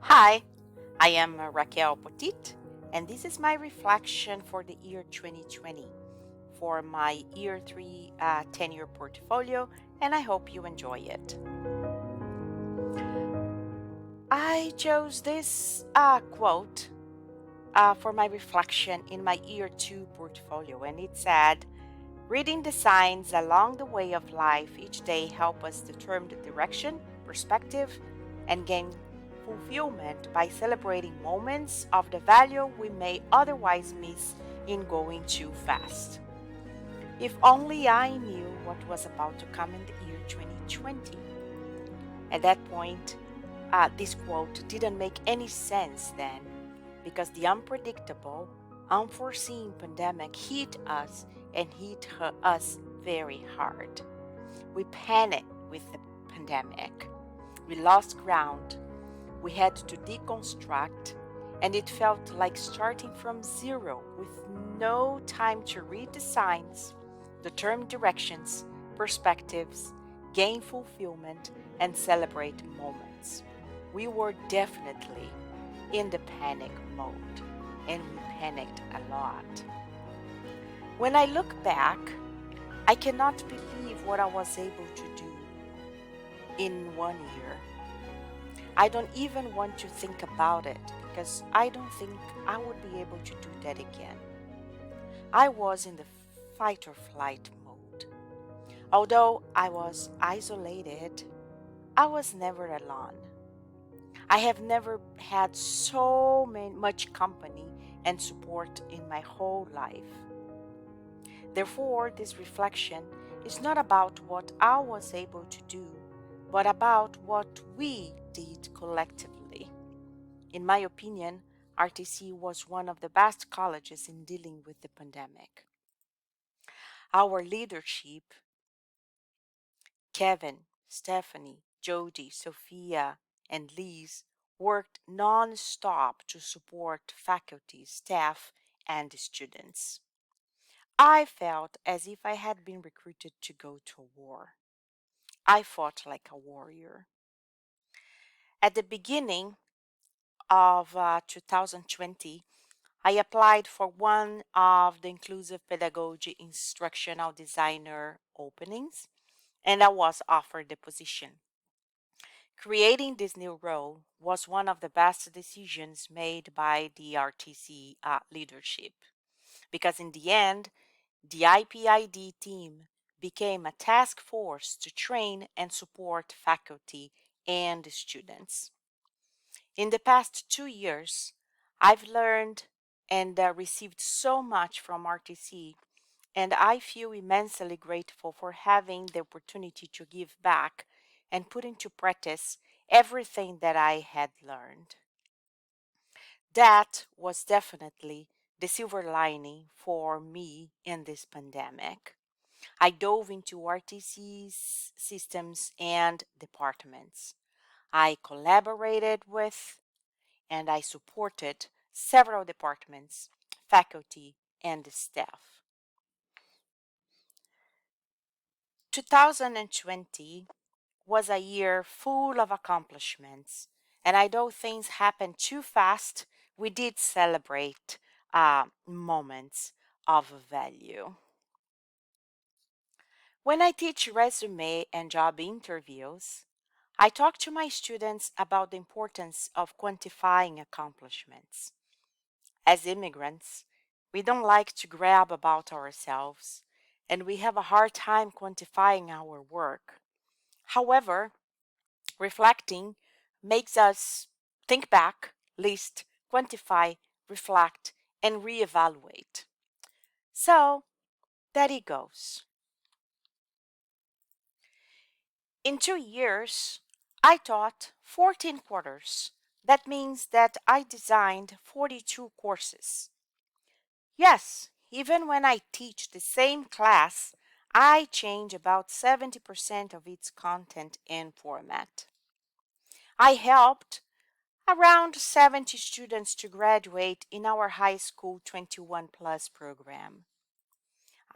Hi, I am Raquel Potit, and this is my reflection for the year 2020 for my year 3 10-year portfolio, and I hope you enjoy it. I chose this quote for my reflection in my year 2 portfolio, and it said, reading the signs along the way of life each day help us determine the direction, perspective, and gain fulfillment by celebrating moments of the value we may otherwise miss in going too fast. If only I knew what was about to come in the year 2020. At that point, this quote didn't make any sense then because the unpredictable, unforeseen pandemic hit us and hit us very hard. We panicked with the pandemic. We lost ground. We had to deconstruct, and it felt like starting from zero with no time to read the signs, determine directions, perspectives, gain fulfillment, and celebrate moments. We were definitely in the panic mode, and we panicked a lot. When I look back, I cannot believe what I was able to do in 1 year. I don't even want to think about it because I don't think I would be able to do that again. I was in the fight or flight mode. Although I was isolated, I was never alone. I have never had much company and support in my whole life. Therefore, this reflection is not about what I was able to do, but about what we did collectively. In my opinion, RTC was one of the best colleges in dealing with the pandemic. Our leadership, Kevin, Stephanie, Jody, Sophia, and Liz, worked non-stop to support faculty, staff, and students. I felt as if I had been recruited to go to war. I fought like a warrior. At the beginning of 2020, I applied for one of the inclusive pedagogy instructional designer openings, and I was offered the position. Creating this new role was one of the best decisions made by the RTC leadership because, in the end, the IPID team became a task force to train and support faculty and students. In the past 2 years, I've learned and received so much from RTC, and I feel immensely grateful for having the opportunity to give back and put into practice everything that I had learned. That was definitely the silver lining for me in this pandemic. I dove into RTC's systems and departments. I collaborated with and I supported several departments, faculty, and staff. 2020 was a year full of accomplishments, and although things happened too fast, we did celebrate moments of value. When I teach resume and job interviews, I talk to my students about the importance of quantifying accomplishments. As immigrants, we don't like to grab about ourselves, and we have a hard time quantifying our work. However, reflecting makes us think back, list, quantify, reflect, and reevaluate. So, there it goes. In 2 years, I taught 14 quarters. That means that I designed 42 courses. Yes, even when I teach the same class, I change about 70% of its content and format. I helped around 70 students to graduate in our high school 21 plus program.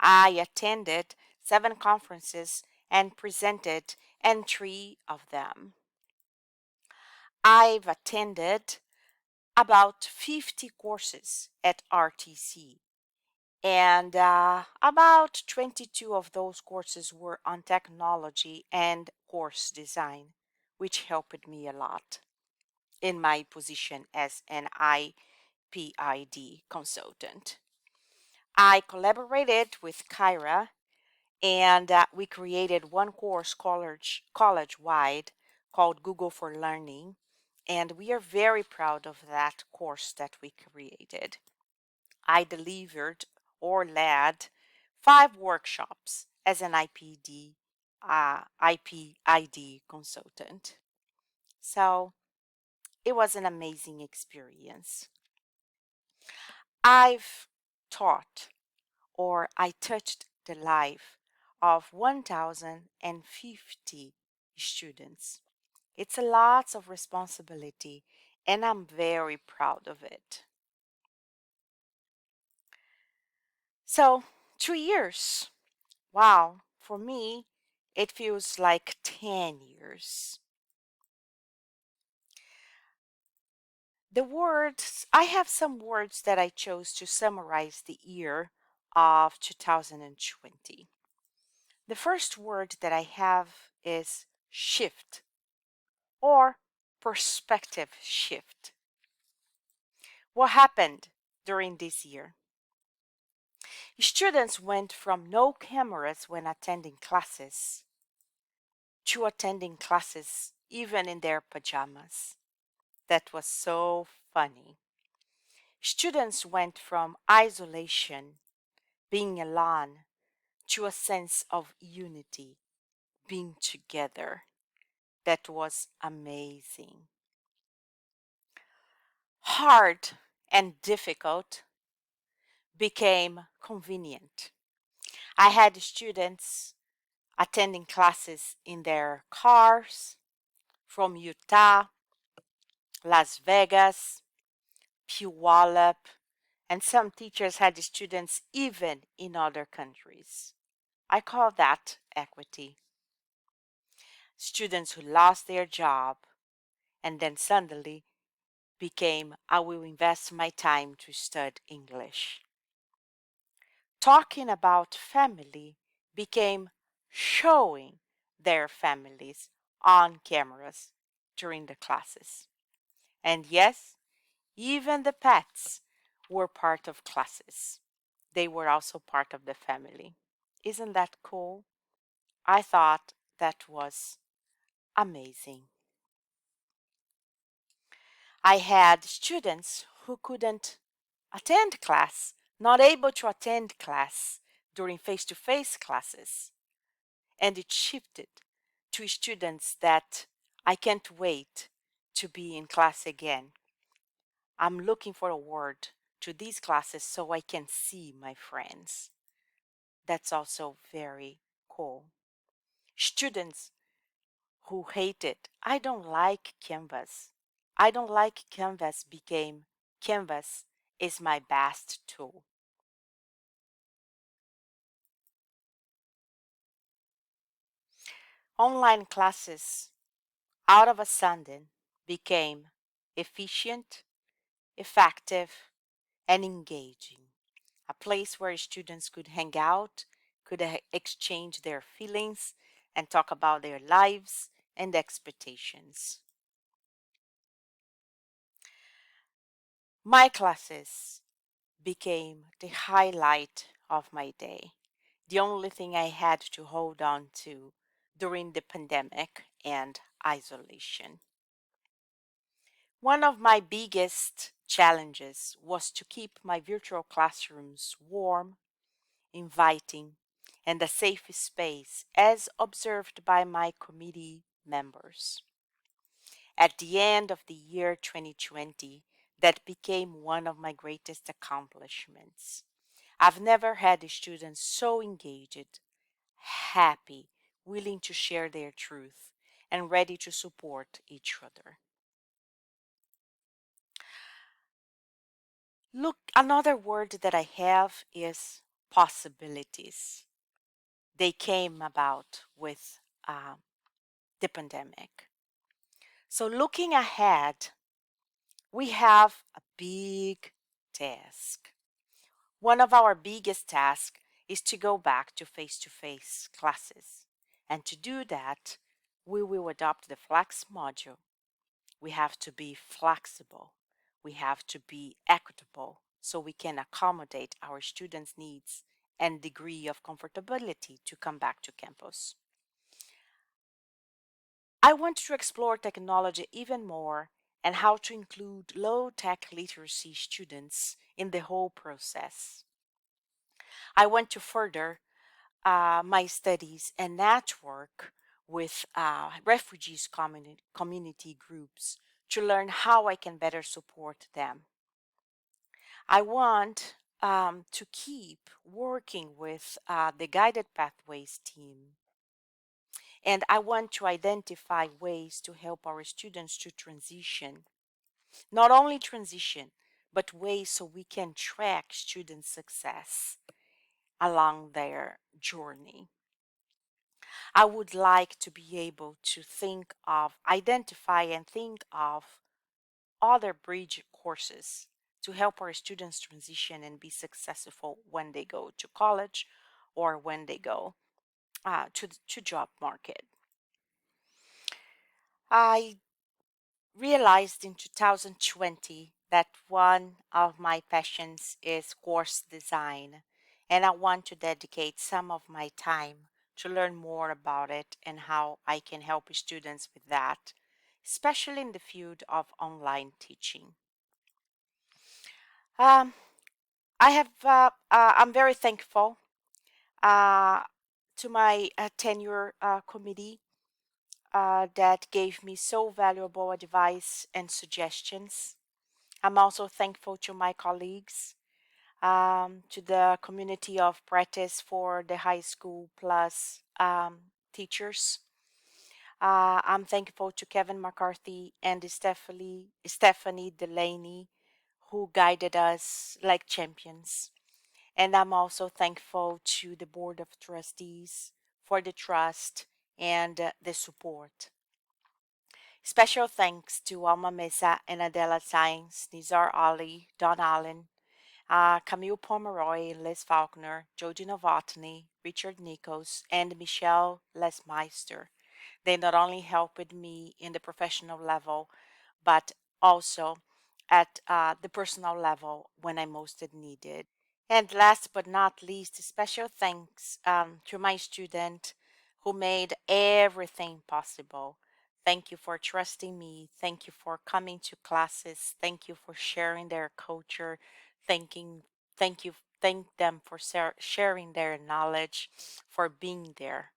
I attended 7 conferences and presented in 3 of them. I've attended about 50 courses at RTC, and about 22 of those courses were on technology and course design, which helped me a lot in my position as an IPID consultant. I collaborated with Kyra, and we created one course college wide called Google for Learning, and we are very proud of that course that we created. I delivered or led 5 workshops as an IPID consultant. So it was an amazing experience. I've taught or I touched the life of 1,050 students. It's a lot of responsibility, and I'm very proud of it. So, 3 years. Wow, for me, it feels like 10 years. I have some words that I chose to summarize the year of 2020. The first word that I have is shift or perspective shift. What happened during this year? Students went from no cameras when attending classes to attending classes even in their pajamas. That was so funny. Students went from isolation, being alone, to a sense of unity, being together. That was amazing. Hard and difficult became convenient. I had students attending classes in their cars from Utah, Las Vegas, Puyallup, and some teachers had students even in other countries. I call that equity. Students who lost their job and then suddenly became, I will invest my time to study English. Talking about family became showing their families on cameras during the classes. And yes, even the pets were part of classes. They were also part of the family. Isn't that cool? I thought that was amazing. I had students who couldn't attend class, not able to attend class during face to face classes. And it shifted to students that I can't wait to be in class again. I'm looking forward to these classes so I can see my friends. That's also very cool. Students who hated, I don't like Canvas. I don't like Canvas became Canvas is my best tool. Online classes out of a sudden became efficient, effective, and engaging. A place where students could hang out, could exchange their feelings, and talk about their lives and expectations. My classes became the highlight of my day, the only thing I had to hold on to during the pandemic and isolation. One of my biggest challenges was to keep my virtual classrooms warm, inviting, and a safe space as observed by my committee members. At the end of the year 2020, that became one of my greatest accomplishments. I've never had students so engaged, happy, willing to share their truth, and ready to support each other. Look, another word that I have is possibilities. They came about with the pandemic. So, looking ahead, we have a big task. One of our biggest tasks is to go back to face classes. And to do that, we will adopt the Flex module. We have to be flexible. We have to be equitable so we can accommodate our students' needs and degree of comfortability to come back to campus. I want to explore technology even more and how to include low tech literacy students in the whole process. I want to further my studies and network with refugees community groups to learn how I can better support them. I want to keep working with the Guided Pathways team, and I want to identify ways to help our students to transition, not only transition, but ways so we can track student success along their journey. I would like to be able to identify and think of other bridge courses to help our students transition and be successful when they go to college or when they go to job market. I realized in 2020 that one of my passions is course design, and I want to dedicate some of my time to learn more about it and how I can help students with that, especially in the field of online teaching. Um, I'm very thankful uh, to my tenure committee that gave me so valuable advice and suggestions. I'm also thankful to my colleagues, to the community of practice for the high school plus teachers. I'm thankful to Kevin McCarthy and Stephanie Delaney, who guided us like champions. And I'm also thankful to the Board of Trustees for the trust and the support. Special thanks to Alma Mesa and Adela Sainz, Nizar Ali, Don Allen, Camille Pomeroy, Liz Faulkner, Jody Novotny, Richard Nichols, and Michelle Lesmeister. They not only helped me in the professional level, but also at the personal level when I most needed. And last but not least, special thanks to my student who made everything possible. Thank you for trusting me. Thank you for coming to classes. Thank you for sharing their culture. Thanking, thank them for sharing their knowledge, for being there.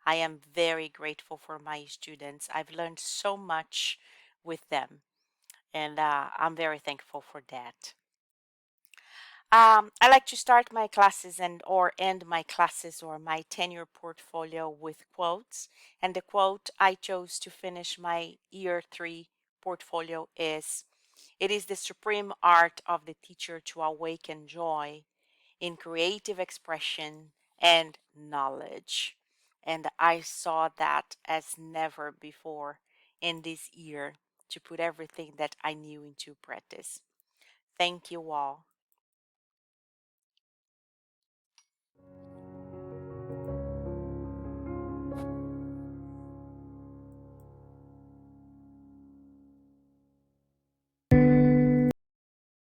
I am very grateful for my students. I've learned so much with them, and I'm very thankful for that. I like to start my classes and or end my classes or my tenure portfolio with quotes. And the quote I chose to finish my year 3 portfolio is, "It is the supreme art of the teacher to awaken joy in creative expression and knowledge." And I saw that as never before in this year to put everything that I knew into practice. Thank you all.